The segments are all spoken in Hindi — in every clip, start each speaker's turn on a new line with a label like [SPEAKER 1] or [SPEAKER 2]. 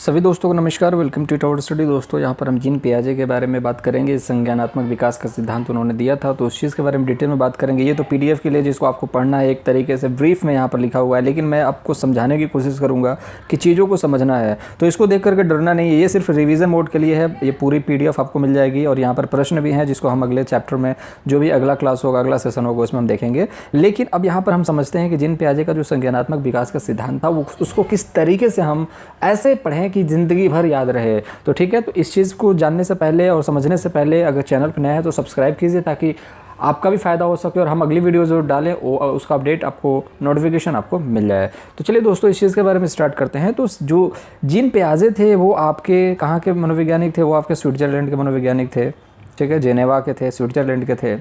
[SPEAKER 1] सभी दोस्तों को नमस्कार। Welcome to tower study. दोस्तों यहाँ पर हम जीन पियाजे के बारे में बात करेंगे। संज्ञानात्मक विकास का सिद्धांत उन्होंने दिया था, तो उस चीज़ के बारे में डिटेल में बात करेंगे। ये तो पीडीएफ के लिए जिसको आपको पढ़ना है एक तरीके से ब्रीफ में यहाँ पर लिखा हुआ है, लेकिन मैं आपको समझाने की कोशिश करूँगा कि चीज़ों को समझना है। तो इसको देख करके डरना नहीं है, ये सिर्फ रिविज़न मोड के लिए है। ये पूरी पीडीएफ आपको मिल जाएगी और यहाँ पर प्रश्न भी हैं जिसको हम अगले चैप्टर में, जो भी अगला क्लास होगा, अगला सेशन होगा, उसमें हम देखेंगे। लेकिन अब यहाँ पर हम समझते हैं कि जीन पियाजे का जो संज्ञानात्मक विकास का सिद्धांत था वो उसको किस तरीके से हम ऐसे पढ़ें कि ज़िंदगी भर याद रहे। तो ठीक है, तो इस चीज़ को जानने से पहले और समझने से पहले अगर चैनल पर नया है तो सब्सक्राइब कीजिए ताकि आपका भी फ़ायदा हो सके और हम अगली वीडियो जो डालें उसका अपडेट आपको, नोटिफिकेशन आपको मिल जाए। तो चलिए दोस्तों, इस चीज़ के बारे में स्टार्ट करते हैं। तो जो जीन पियाजे थे वो आपके कहाँ के मनोवैज्ञानिक थे? वो आपके स्विट्ज़रलैंड के मनोवैज्ञानिक थे। ठीक है, जेनेवा के थे, स्विट्ज़रलैंड के थे।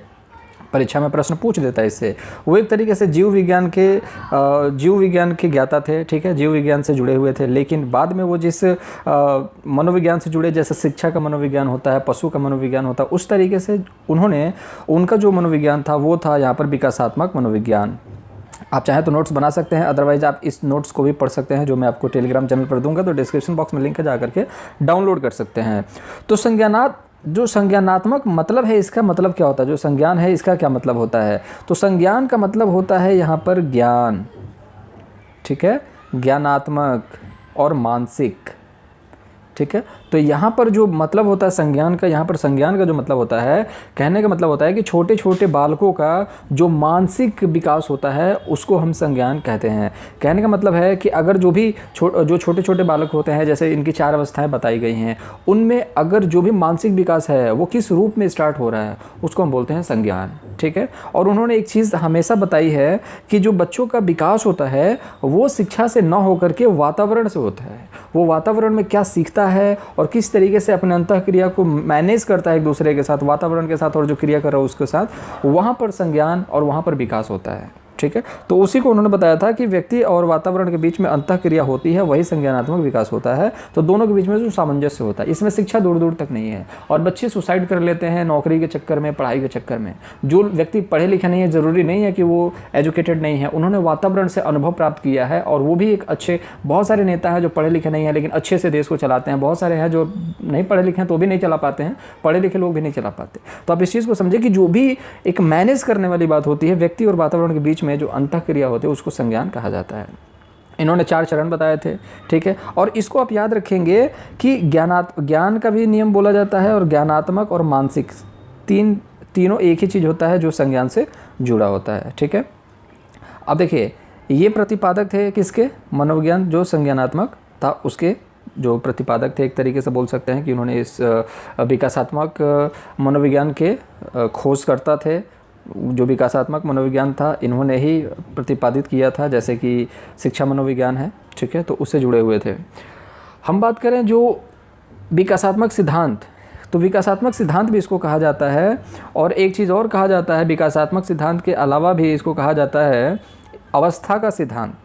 [SPEAKER 1] परीक्षा में प्रश्न पूछ देता है इससे। वो एक तरीके से जीव विज्ञान के ज्ञाता थे। ठीक है, जीव विज्ञान से जुड़े हुए थे, लेकिन बाद में वो जिस मनोविज्ञान से जुड़े, जैसे शिक्षा का मनोविज्ञान होता है, पशु का मनोविज्ञान होता है, उस तरीके से उनका जो मनोविज्ञान था वो था यहाँ पर विकासात्मक मनोविज्ञान। आप चाहें तो नोट्स बना सकते हैं, अदरवाइज आप इस नोट्स को भी पढ़ सकते हैं जो मैं आपको टेलीग्राम चैनल पर दूंगा, तो डिस्क्रिप्शन बॉक्स में लिंक है, जा करके डाउनलोड कर सकते हैं। तो जो संज्ञानात्मक मतलब है, इसका मतलब क्या होता है? जो संज्ञान है इसका क्या मतलब होता है? तो संज्ञान का मतलब होता है यहाँ पर ज्ञान। ठीक है, ज्ञानात्मक और मानसिक। ठीक है, तो यहाँ पर जो मतलब होता है संज्ञान का, यहाँ पर संज्ञान का जो मतलब होता है, कहने का मतलब होता है कि छोटे छोटे बालकों का जो मानसिक विकास होता है उसको हम संज्ञान कहते हैं। कहने का मतलब है कि अगर जो छोटे छोटे बालक होते हैं, जैसे इनकी 4 अवस्थाएं बताई गई हैं, उनमें अगर जो भी मानसिक विकास है वो किस रूप में स्टार्ट हो रहा है उसको हम बोलते हैं संज्ञान। ठीक है, और उन्होंने एक चीज़ हमेशा बताई है कि जो बच्चों का विकास होता है वो शिक्षा से न होकर के वातावरण से होता है। वो वातावरण में क्या सीखता है और किस तरीके से अपने अंतःक्रिया को मैनेज करता है एक दूसरे के साथ, वातावरण के साथ और जो क्रिया कर रहा है उसके साथ, वहाँ पर संज्ञान और वहाँ पर विकास होता है। ठीक है, तो उसी को उन्होंने बताया था कि व्यक्ति और वातावरण के बीच में अंतःक्रिया होती है, वही संज्ञानात्मक विकास होता है। तो दोनों के बीच में जो सामंजस्य होता है, इसमें शिक्षा दूर दूर तक नहीं है। और बच्चे सुसाइड कर लेते हैं नौकरी के चक्कर में, पढ़ाई के चक्कर में। जो व्यक्ति पढ़े लिखे नहीं है, ज़रूरी नहीं है कि वो एजुकेटेड नहीं है, उन्होंने वातावरण से अनुभव प्राप्त किया है और वो भी एक अच्छे, बहुत सारे नेता हैं जो पढ़े लिखे नहीं हैं लेकिन अच्छे से देश को चलाते हैं। बहुत सारे हैं जो नहीं पढ़े लिखे हैं तो भी नहीं चला पाते हैं, पढ़े लिखे लोग भी नहीं चला पाते। तो आप इस चीज़ को समझे कि जो भी एक मैनेज करने वाली बात होती है व्यक्ति और वातावरण के बीच में, जो अंतःक्रिया होती है, उसको संज्ञान कहा जाता है। इन्होंने 4 चरण बताए थे। ठीक है, और इसको आप याद रखेंगे कि ज्ञान का भी नियम बोला जाता है और ज्ञानात्मक और मानसिक तीनों एक ही चीज़ होता है जो संज्ञान से जुड़ा होता है। ठीक है, अब देखिए, ये प्रतिपादक थे किसके? मनोविज्ञान जो संज्ञानात्मक था उसके जो प्रतिपादक थे, एक तरीके से बोल सकते हैं कि उन्होंने इस विकासात्मक मनोविज्ञान के खोजकर्ता थे। जो विकासात्मक मनोविज्ञान था इन्होंने ही प्रतिपादित किया था, जैसे कि शिक्षा मनोविज्ञान है। ठीक है, तो उससे जुड़े हुए थे। हम बात करें जो विकासात्मक सिद्धांत, तो विकासात्मक सिद्धांत भी इसको कहा जाता है। और एक चीज़ और कहा जाता है, विकासात्मक सिद्धांत के अलावा भी इसको कहा जाता है अवस्था का सिद्धांत।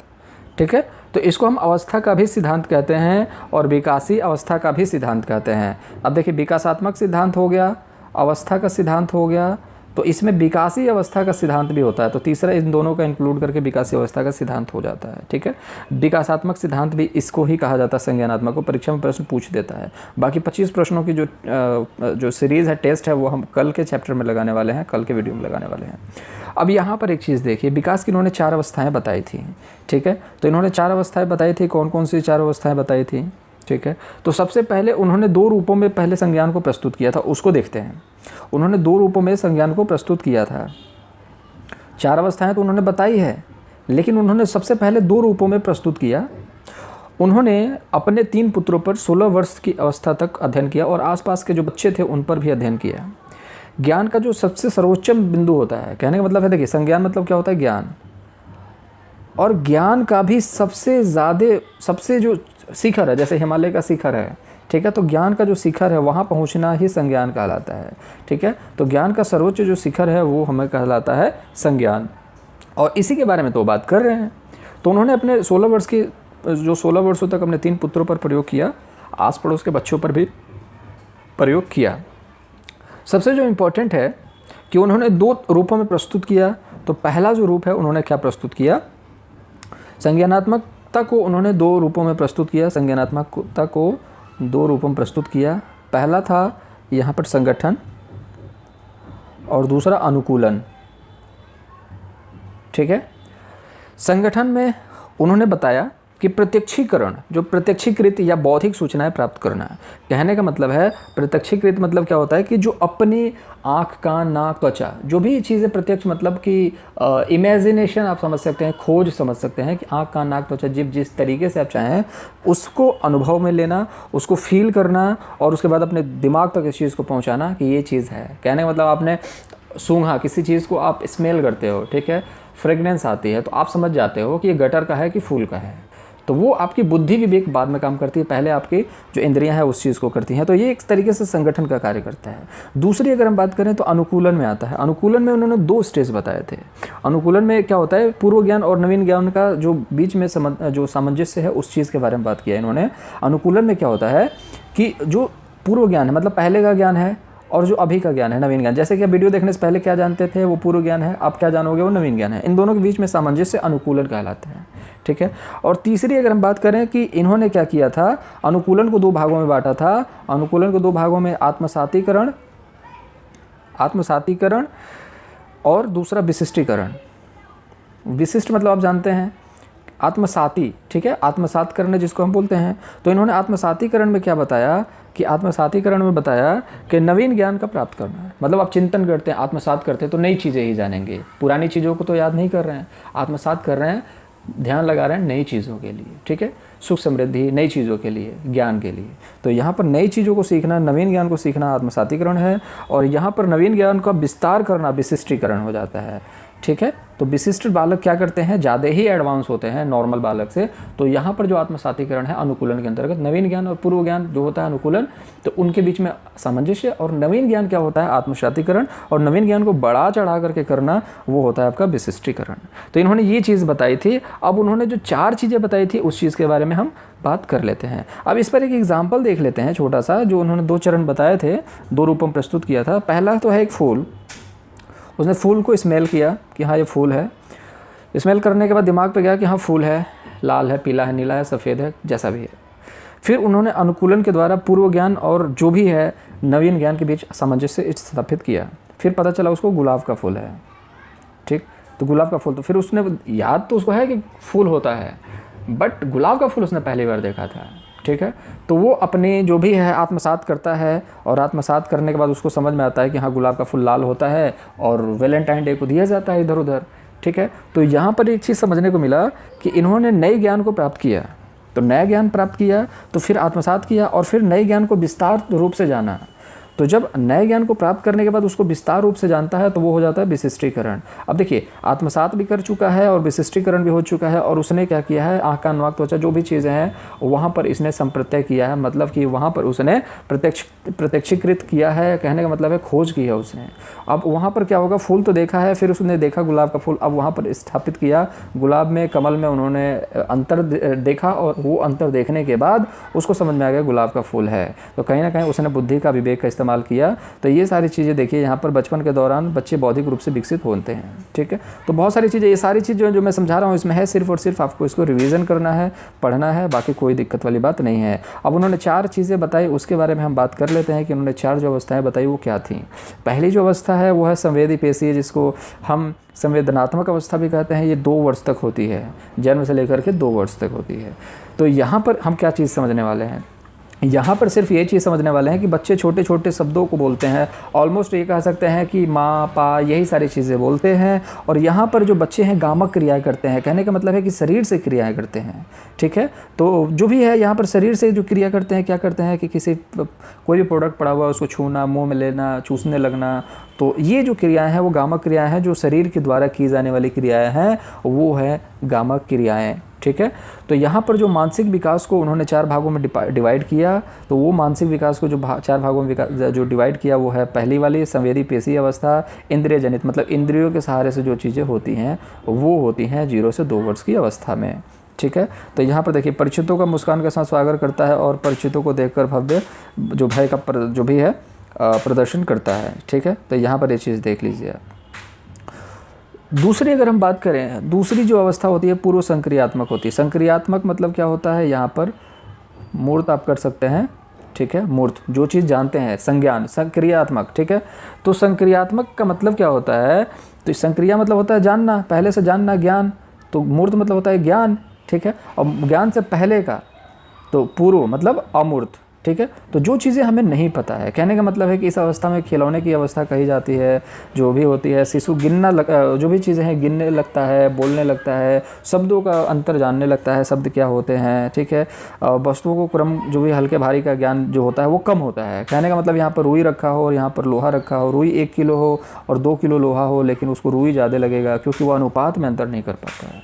[SPEAKER 1] ठीक है, तो इसको हम अवस्था का भी सिद्धांत कहते हैं और विकासी अवस्था का भी सिद्धांत कहते हैं। अब देखिए, विकासात्मक सिद्धांत हो गया, अवस्था का सिद्धांत हो गया, तो इसमें विकासी अवस्था का सिद्धांत भी होता है। तो तीसरा इन दोनों का इंक्लूड करके विकासी अवस्था का सिद्धांत हो जाता है। ठीक है, विकासात्मक सिद्धांत भी इसको ही कहा जाता है संज्ञानात्मक को। परीक्षा में प्रश्न पूछ देता है। बाकी 25 प्रश्नों की जो सीरीज़ है, टेस्ट है, वो हम कल के चैप्टर में लगाने वाले हैं, कल के वीडियो में लगाने वाले हैं। अब यहाँ पर एक चीज़ देखिए, विकास की इन्होंने 4 अवस्थाएँ बताई थी। ठीक है, तो इन्होंने 4 अवस्थाएँ बताई थी। कौन कौन सी 4 अवस्थाएँ बताई थी? ठीक है, तो सबसे पहले उन्होंने 2 रूपों में पहले संज्ञान को प्रस्तुत किया था, उसको देखते हैं। उन्होंने 2 रूपों में संज्ञान को प्रस्तुत किया था। 4 अवस्थाएं तो उन्होंने बताई है, लेकिन उन्होंने सबसे पहले 2 रूपों में प्रस्तुत किया। उन्होंने अपने 3 पुत्रों पर 16 वर्ष की अवस्था तक अध्ययन किया और आसपास के जो बच्चे थे उन पर भी अध्ययन किया। ज्ञान का जो सबसे सर्वोच्चम बिंदु होता है, कहने का मतलब है, देखिए, संज्ञान मतलब क्या होता है? ज्ञान। और ज्ञान का भी सबसे जो शिखर है, जैसे हिमालय का शिखर है, ठीक है, तो ज्ञान का जो शिखर है वहाँ पहुँचना ही संज्ञान कहलाता है। ठीक है, तो ज्ञान का सर्वोच्च जो शिखर है वो हमें कहलाता है संज्ञान, और इसी के बारे में तो बात कर रहे हैं। तो उन्होंने अपने 16 वर्षों तक अपने 3 पुत्रों पर प्रयोग किया, आस पड़ोस के बच्चों पर भी प्रयोग किया। सबसे जो इम्पोर्टेंट है कि उन्होंने 2 रूपों में प्रस्तुत किया। तो पहला जो रूप है उन्होंने क्या प्रस्तुत किया? संज्ञानात्मक संज्ञानात्मकता को उन्होंने दो रूपों में प्रस्तुत किया, संज्ञानात्मकता को दो रूपों में प्रस्तुत किया। पहला था यहाँ पर संगठन और दूसरा अनुकूलन। ठीक है, संगठन में उन्होंने बताया कि प्रत्यक्षीकरण, जो प्रत्यक्षीकृत या बौद्धिक सूचनाएं प्राप्त करना है। कहने का मतलब है प्रत्यक्षीकृत मतलब क्या होता है कि जो अपनी आँख, कान, नाक, त्वचा, जो भी चीज़ें प्रत्यक्ष मतलब कि इमेजिनेशन आप समझ सकते हैं, खोज समझ सकते हैं कि आँख, कान, नाक, त्वचा, जिप, जिस तरीके से आप चाहें उसको अनुभव में लेना, उसको फील करना और उसके बाद अपने दिमाग तक इस चीज़ को पहुँचाना कि ये चीज़ है। कहने का मतलब आपने सूंघा, किसी चीज़ को आप स्मेल करते हो, ठीक है, फ्रेगनेंस आती है तो आप समझ जाते हो कि ये गटर का है कि फूल का है। तो वो आपकी बुद्धि विवेक बाद में काम करती है, पहले आपकी जो इंद्रियां हैं उस चीज़ को करती हैं। तो ये एक तरीके से संगठन का कार्य करता है। दूसरी अगर हम बात करें तो अनुकूलन में आता है। अनुकूलन में उन्होंने दो स्टेज बताए थे। अनुकूलन में क्या होता है, पूर्व ज्ञान और नवीन ज्ञान का जो बीच में जो सामंजस्य है उस चीज़ के बारे में बात किया इन्होंने। अनुकूलन में क्या होता है कि जो पूर्व ज्ञान है मतलब पहले का ज्ञान है और जो अभी का ज्ञान है नवीन ज्ञान, जैसे कि वीडियो देखने से पहले क्या जानते थे वो पूर्व ज्ञान है, आप क्या जानोगे वो नवीन ज्ञान है। इन दोनों के बीच में सामंजस्य अनुकूलन कहलाते हैं। ठीक है, और तीसरी अगर हम बात करें कि इन्होंने क्या किया था, अनुकूलन को दो भागों में बांटा था। अनुकूलन को दो भागों में आत्मसातीकरण और दूसरा विशिष्टीकरण। विशिष्ट मतलब आप जानते हैं आत्मसाती, ठीक है, आत्मसात करने जिसको हम बोलते हैं। तो इन्होंने आत्मसातीकरण में क्या बताया कि आत्मसातीकरण में बताया कि नवीन ज्ञान का प्राप्त करना है। मतलब आप चिंतन करते हैं, आत्मसात करते हैं तो नई चीज़ें ही जानेंगे, पुरानी चीज़ों को तो याद नहीं कर रहे हैं, आत्मसात कर रहे हैं, ध्यान लगा रहे हैं नई चीज़ों के लिए। ठीक है, सुख समृद्धि, नई चीज़ों के लिए, ज्ञान के लिए। तो यहाँ पर नई चीज़ों को सीखना, नवीन ज्ञान को सीखना आत्मसातीकरण है। और यहाँ पर नवीन ज्ञान का विस्तार करना विशिष्टीकरण हो जाता है। ठीक है, तो विशिष्ट बालक क्या करते हैं, ज़्यादा ही एडवांस होते हैं नॉर्मल बालक से। तो यहाँ पर जो आत्मसातीकरण है अनुकूलन के अंतर्गत, नवीन ज्ञान और पूर्व ज्ञान जो होता है अनुकूलन, तो उनके बीच में सामंजस्य। और नवीन ज्ञान क्या होता है, आत्मसातीकरण। और नवीन ज्ञान को बढ़ा चढ़ा करके करना वो होता है आपका विशिष्टीकरण। तो इन्होंने ये चीज़ बताई थी। अब उन्होंने जो चार चीज़ें बताई थी उस चीज़ के बारे में हम बात कर लेते हैं। अब इस पर एक एग्जाम्पल देख लेते हैं छोटा सा, जो उन्होंने दो चरण बताए थे, दो रूपों में प्रस्तुत किया था। पहला तो है एक फूल। उसने फूल को स्मेल किया कि हाँ ये फूल है। स्मेल करने के बाद दिमाग पे गया कि हाँ फूल है, लाल है, पीला है, नीला है, सफ़ेद है, जैसा भी है। फिर उन्होंने अनुकूलन के द्वारा पूर्व ज्ञान और जो भी है नवीन ज्ञान के बीच सामंजस्य स्थापित किया। फिर पता चला उसको गुलाब का फूल है। ठीक, तो गुलाब का फूल, तो फिर उसने याद तो उसको है कि फूल होता है, बट गुलाब का फूल उसने पहली बार देखा था। ठीक है, तो वो अपने जो भी है आत्मसात करता है और आत्मसात करने के बाद उसको समझ में आता है कि हाँ गुलाब का फूल लाल होता है और वैलेंटाइन डे को दिया जाता है इधर उधर। ठीक है, तो यहाँ पर एक चीज़ समझने को मिला कि इन्होंने नए ज्ञान को प्राप्त किया। तो नया ज्ञान प्राप्त किया तो फिर आत्मसात किया और फिर नए ज्ञान को विस्तार रूप से जाना। तो जब नए ज्ञान को प्राप्त करने के बाद उसको विस्तार रूप से जानता है तो वो हो जाता है विशिष्टीकरण। अब देखिए, आत्मसात भी कर चुका है और विशिष्टीकरण भी हो चुका है। और उसने क्या किया है, आँख, कान, नाक, त्वचा जो भी चीज़ें हैं वहाँ पर इसने संप्रत्यय किया है, मतलब कि वहाँ पर उसने प्रत्यक्षीकृत किया है। कहने का मतलब है खोज की है उसने। अब वहाँ पर क्या होगा, फूल तो देखा है, फिर उसने देखा गुलाब का फूल। अब वहाँ पर स्थापित किया, गुलाब में, कमल में उन्होंने अंतर देखा और वो अंतर देखने के बाद उसको समझ में आ गया गुलाब का फूल है। तो कहीं ना कहीं उसने बुद्धि का, विवेक का इस्तेमाल किया। तो ये सारी चीज़ें देखिए, यहाँ पर बचपन के दौरान बच्चे बौद्धिक रूप से विकसित होते हैं। ठीक है, तो बहुत सारी चीज़ें, ये सारी चीज़ें जो मैं समझा रहा हूँ इसमें है सिर्फ और सिर्फ आपको इसको रिवीजन करना है, पढ़ना है, बाकी कोई दिक्कत वाली बात नहीं है। अब उन्होंने चार चीज़ें बताई, उसके बारे में हम बात कर लेते हैं कि उन्होंने चार जो अवस्थाएं बताई वो क्या थी। पहली जो अवस्था है वो है संवेदी पेशी, जिसको हम संवेदनात्मक अवस्था भी कहते हैं। ये 2 वर्ष तक होती है, जन्म से लेकर के 2 वर्ष तक होती है। तो यहाँ पर हम क्या चीज़ समझने वाले हैं, यहाँ पर सिर्फ ये चीज़ समझने वाले हैं कि बच्चे छोटे छोटे शब्दों को बोलते हैं। ऑलमोस्ट ये कह सकते हैं कि माँ, पा, यही सारी चीज़ें बोलते हैं। और यहाँ पर जो बच्चे हैं गामक क्रियाएं करते हैं। कहने का मतलब है कि शरीर से क्रियाएं करते हैं। ठीक है, तो जो भी है यहाँ पर शरीर से जो क्रिया करते हैं, क्या करते हैं कि किसी कोई भी प्रोडक्ट पड़ा हुआ है उसको छूना, मुँह में लेना, चूसने लगना। तो ये जो क्रियाएँ हैं वो गामक क्रियाएँ हैं। जो शरीर के द्वारा की जाने वाली क्रियाएँ हैं वो है गामक क्रियाएँ। ठीक है, तो यहाँ पर जो मानसिक विकास को उन्होंने 4 भागों में डिवाइड किया। तो वो मानसिक विकास को जो 4 भागों में जो डिवाइड किया वो है पहली वाली संवेदी पेशी अवस्था, इंद्रिय जनित, मतलब इंद्रियों के सहारे से जो चीज़ें होती हैं वो होती हैं 0 से 2 वर्ष की अवस्था में। ठीक है, तो यहाँ पर देखिए, परिचितों का मुस्कान के साथ स्वागत करता है और परिचितों को देखकर भव्य जो भय का जो भी है प्रदर्शन करता है। ठीक है, तो यहाँ पर ये चीज़ देख लीजिए आप। दूसरी अगर हम बात करें, दूसरी जो अवस्था होती है पूर्व संक्रियात्मक होती है। संक्रियात्मक मतलब क्या होता है, यहाँ पर मूर्त आप कर सकते हैं, ठीक है, मूर्त जो चीज़ जानते हैं, संज्ञान, संक्रियात्मक, ठीक है। तो संक्रियात्मक का मतलब क्या होता है, तो संक्रिया मतलब होता है जानना, पहले से जानना, ज्ञान। तो मूर्त मतलब होता है ज्ञान, ठीक है, और ज्ञान से पहले का तो पूर्व मतलब अमूर्त, ठीक है। तो जो चीज़ें हमें नहीं पता है, कहने का मतलब है कि इस अवस्था में खिलौने की अवस्था कही जाती है, जो भी होती है। शिशु जो भी चीज़ें हैं गिनने लगता है, बोलने लगता है, शब्दों का अंतर जानने लगता है, शब्द क्या होते हैं, ठीक है। वस्तुओं को क्रम, जो भी हल्के भारी का ज्ञान जो होता है वो कम होता है। कहने का मतलब यहाँ पर रुई रखा हो और यहाँ पर लोहा रखा हो, रुई 1 किलो हो और 2 किलो लोहा हो, लेकिन उसको रुई ज़्यादा लगेगा क्योंकि वो अनुपात में अंतर नहीं कर पाता है,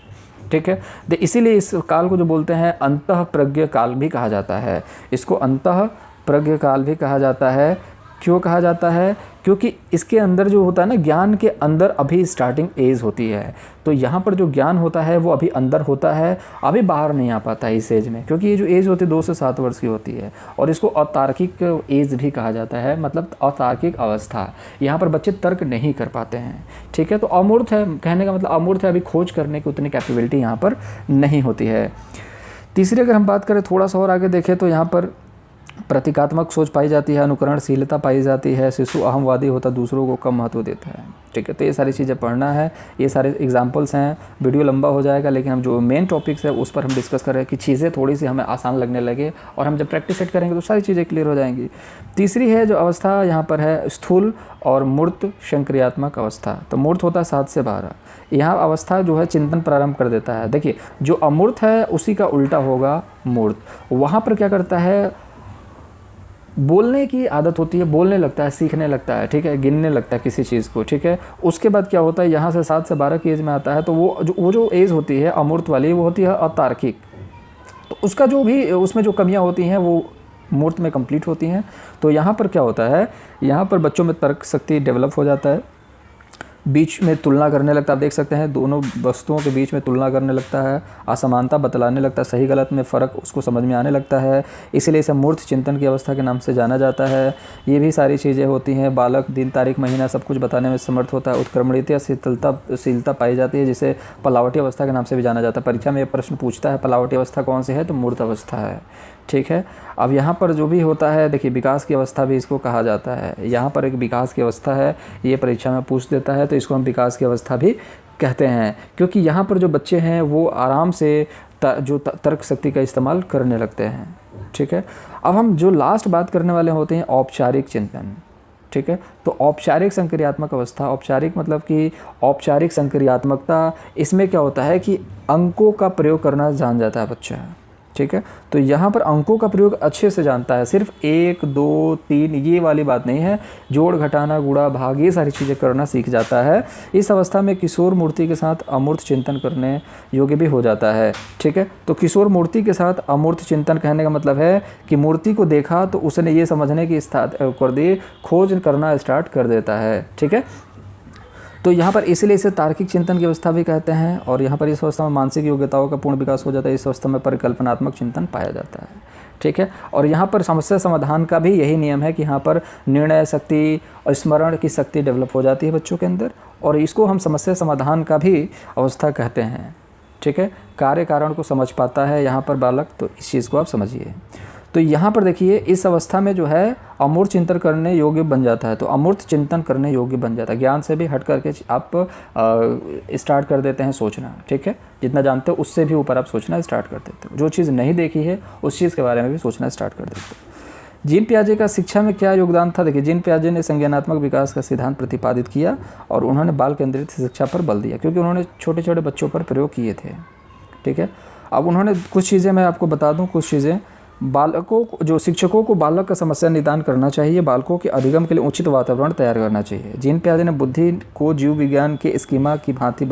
[SPEAKER 1] ठीक है। तो इसीलिए इस काल को जो बोलते हैं अंतः प्रज्ञ काल भी कहा जाता है। इसको अंतः प्रज्ञ काल भी कहा जाता है। क्यों कहा जाता है, क्योंकि इसके अंदर जो होता है ना, ज्ञान के अंदर अभी स्टार्टिंग एज होती है। तो यहाँ पर जो ज्ञान होता है वो अभी अंदर होता है, अभी बाहर नहीं आ पाता है इस एज में, क्योंकि ये जो एज होती है 2 से 7 वर्ष की होती है। और इसको अतार्किक एज भी कहा जाता है, मतलब अतार्किक अवस्था। यहाँ पर बच्चे तर्क नहीं कर पाते हैं, ठीक है। तो अमूर्त है, कहने का मतलब अमूर्त है, अभी खोज करने की उतनी कैपेबिलिटी यहाँ पर नहीं होती है। तीसरी अगर हम बात करें, थोड़ा सा और आगे देखें, तो यहाँ पर प्रतीकात्मक सोच पाई जाती है, अनुकरणशीलता पाई जाती है, शिशु अहमवादी होता, दूसरों को कम महत्व देता है, ठीक है। तो ये सारी चीज़ें पढ़ना है, ये सारे एग्जाम्पल्स हैं। वीडियो लंबा हो जाएगा, लेकिन हम जो मेन टॉपिक्स है उस पर हम डिस्कस कर रहे हैं कि चीज़ें थोड़ी सी हमें आसान लगने लगे, और हम जब प्रैक्टिस सेट करेंगे तो सारी चीज़ें क्लियर हो जाएंगी। तीसरी है जो अवस्था यहाँ पर है, स्थूल और मूर्त संक्रियात्मक अवस्था। तो मूर्त होता है 7 से 12। यहाँ अवस्था जो है चिंतन प्रारंभ कर देता है। देखिए, जो अमूर्त है उसी का उल्टा होगा मूर्त। वहाँ पर क्या करता है, बोलने की आदत होती है, बोलने लगता है, सीखने लगता है, ठीक है, गिनने लगता है किसी चीज़ को, ठीक है। उसके बाद क्या होता है, यहाँ से 7 से 12 की एज में आता है, तो वो जो एज होती है अमूर्त वाली, वो होती है अतार्किक। तो उसका जो भी उसमें जो कमियाँ होती हैं वो मूर्त में कंप्लीट होती हैं। तो यहाँ पर क्या होता है, यहाँ पर बच्चों में तर्क शक्ति डेवलप हो जाता है, बीच में तुलना करने लगता है। आप देख सकते हैं दोनों वस्तुओं के बीच में तुलना करने लगता है, असमानता बतलाने लगता है, सही गलत में फ़र्क उसको समझ में आने लगता है। इसलिए इसे मूर्त चिंतन की अवस्था के नाम से जाना जाता है। ये भी सारी चीज़ें होती हैं, बालक दिन तारीख महीना सब कुछ बताने में समर्थ होता है। उत्क्रमणित या शीलता पाई जाती है, जिसे पलावटी अवस्था के नाम से भी जाना जाता है। परीक्षा में ये प्रश्न पूछता है पलावटी अवस्था कौन सी है, तो मूर्त अवस्था है, ठीक है। अब यहाँ पर जो भी होता है, देखिए विकास की अवस्था भी इसको कहा जाता है। यहाँ पर एक विकास की अवस्था है, ये परीक्षा में पूछ देता है, तो इसको हम विकास की अवस्था भी कहते हैं, क्योंकि यहाँ पर जो बच्चे हैं वो आराम से तर्क शक्ति का इस्तेमाल करने लगते हैं, ठीक है। अब हम जो लास्ट बात करने वाले होते हैं औपचारिक चिंतन, ठीक है। तो औपचारिक संक्रियात्मक अवस्था, औपचारिक मतलब कि औपचारिक संक्रियात्मकता, इसमें क्या होता है कि अंकों का प्रयोग करना जान जाता है बच्चा, ठीक है। तो यहाँ पर अंकों का प्रयोग अच्छे से जानता है, सिर्फ 1 2 3 ये वाली बात नहीं है, जोड़ घटाना गुणा भाग ये सारी चीज़ें करना सीख जाता है। इस अवस्था में किशोर मूर्ति के साथ अमूर्त चिंतन करने योग्य भी हो जाता है, ठीक है। तो किशोर मूर्ति के साथ अमूर्त चिंतन कहने का मतलब है कि मूर्ति को देखा तो उसने ये समझने की कर दी, खोज करना स्टार्ट कर देता है, ठीक है। तो यहाँ पर इसलिए इसे तार्किक चिंतन की अवस्था भी कहते हैं। और यहाँ पर इस अवस्था में मानसिक योग्यताओं का पूर्ण विकास हो जाता है। इस अवस्था में परिकल्पनात्मक चिंतन पाया जाता है, ठीक है। और यहाँ पर समस्या समाधान का भी यही नियम है कि यहाँ पर निर्णय शक्ति और स्मरण की शक्ति डेवलप हो जाती है बच्चों के अंदर, और इसको हम समस्या समाधान का भी अवस्था कहते हैं, ठीक है। कार्य कारण को समझ पाता है यहाँ पर बालक, तो इस चीज़ को आप समझिए। तो यहाँ पर देखिए इस अवस्था में जो है अमूर्त चिंतन करने योग्य बन जाता है। तो अमूर्त चिंतन करने योग्य बन जाता है, ज्ञान से भी हट करके आप स्टार्ट कर देते हैं सोचना, ठीक है। जितना जानते हो उससे भी ऊपर आप सोचना स्टार्ट कर देते हो, जो चीज़ नहीं देखी है उस चीज़ के बारे में भी सोचना स्टार्ट कर देते हो। जीन पियाजे का शिक्षा में क्या योगदान था, देखिए जीन पियाजे ने संज्ञानात्मक विकास का सिद्धांत प्रतिपादित किया और उन्होंने बाल केंद्रित शिक्षा पर बल दिया, क्योंकि उन्होंने छोटे छोटे बच्चों पर प्रयोग किए थे, ठीक है। अब उन्होंने कुछ चीज़ें मैं आपको बता दूँ, कुछ चीज़ें बालकों को, जो शिक्षकों को बालक का समस्या निदान करना चाहिए, बालकों के अधिगम के लिए उचित वातावरण तैयार करना चाहिए। जीन पियाजे ने बुद्धि को जीव विज्ञान के स्कीमा की भांति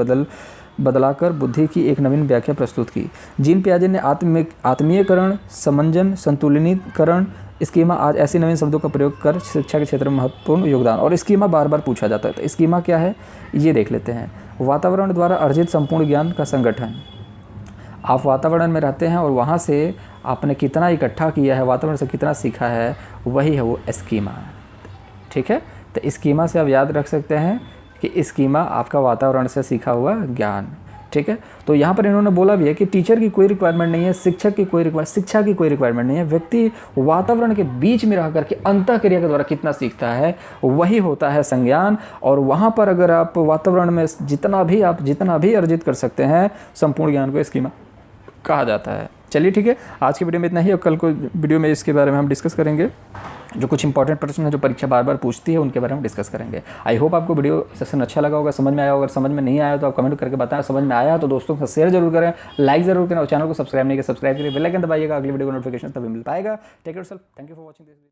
[SPEAKER 1] बदलाकर बुद्धि की एक नवीन व्याख्या प्रस्तुत की। जीन पियाजे ने आत्मीयकरण, समंजन, संतुलिनीकरण, स्कीमा आज ऐसे नवीन शब्दों का प्रयोग कर शिक्षा के क्षेत्र में महत्वपूर्ण योगदान। और स्कीमा बार बार पूछा जाता है, तो स्कीमा क्या है ये देख लेते हैं। वातावरण द्वारा अर्जित संपूर्ण ज्ञान का संगठन। आप वातावरण में रहते हैं और वहाँ से आपने कितना इकट्ठा किया है, वातावरण से कितना सीखा है, वही है वो स्कीमा, ठीक है। तो स्कीमा से आप याद रख सकते हैं कि स्कीमा आपका वातावरण से सीखा हुआ ज्ञान। ठीक है, तो यहाँ पर इन्होंने बोला भी है कि टीचर की कोई रिक्वायरमेंट नहीं है, शिक्षा की कोई रिक्वायरमेंट नहीं है। व्यक्ति वातावरण के बीच में रह करके अंतःक्रिया के द्वारा कितना सीखता है वही होता है संज्ञान। और वहाँ पर अगर आप वातावरण में जितना भी अर्जित कर सकते हैं, संपूर्ण ज्ञान को स्कीमा कहा जाता है। चलिए ठीक है, आज की वीडियो में इतना ही और कल को वीडियो में इसके बारे में हम डिस्कस करेंगे। जो कुछ इंपॉर्टेंट प्रश्न है जो परीक्षा बार बार पूछती है उनके बारे में डिस्कस करेंगे। आई होप आपको वीडियो सेशन अच्छा लगा होगा, समझ में आया होगा। अगर समझ में नहीं आया तो आप कमेंट करके बताएं, समझ में आया तो दोस्तों के साथ शेयर जरूर करें, लाइक जरूर करें और चैनल को सब्सक्राइब नहीं किया सब्सक्राइब करिए, बेल आइकन दबाइएगा, अगली वीडियो का नोटिफिकेशन तभी मिल पाएगा। Take care yourself, thank you for watching this.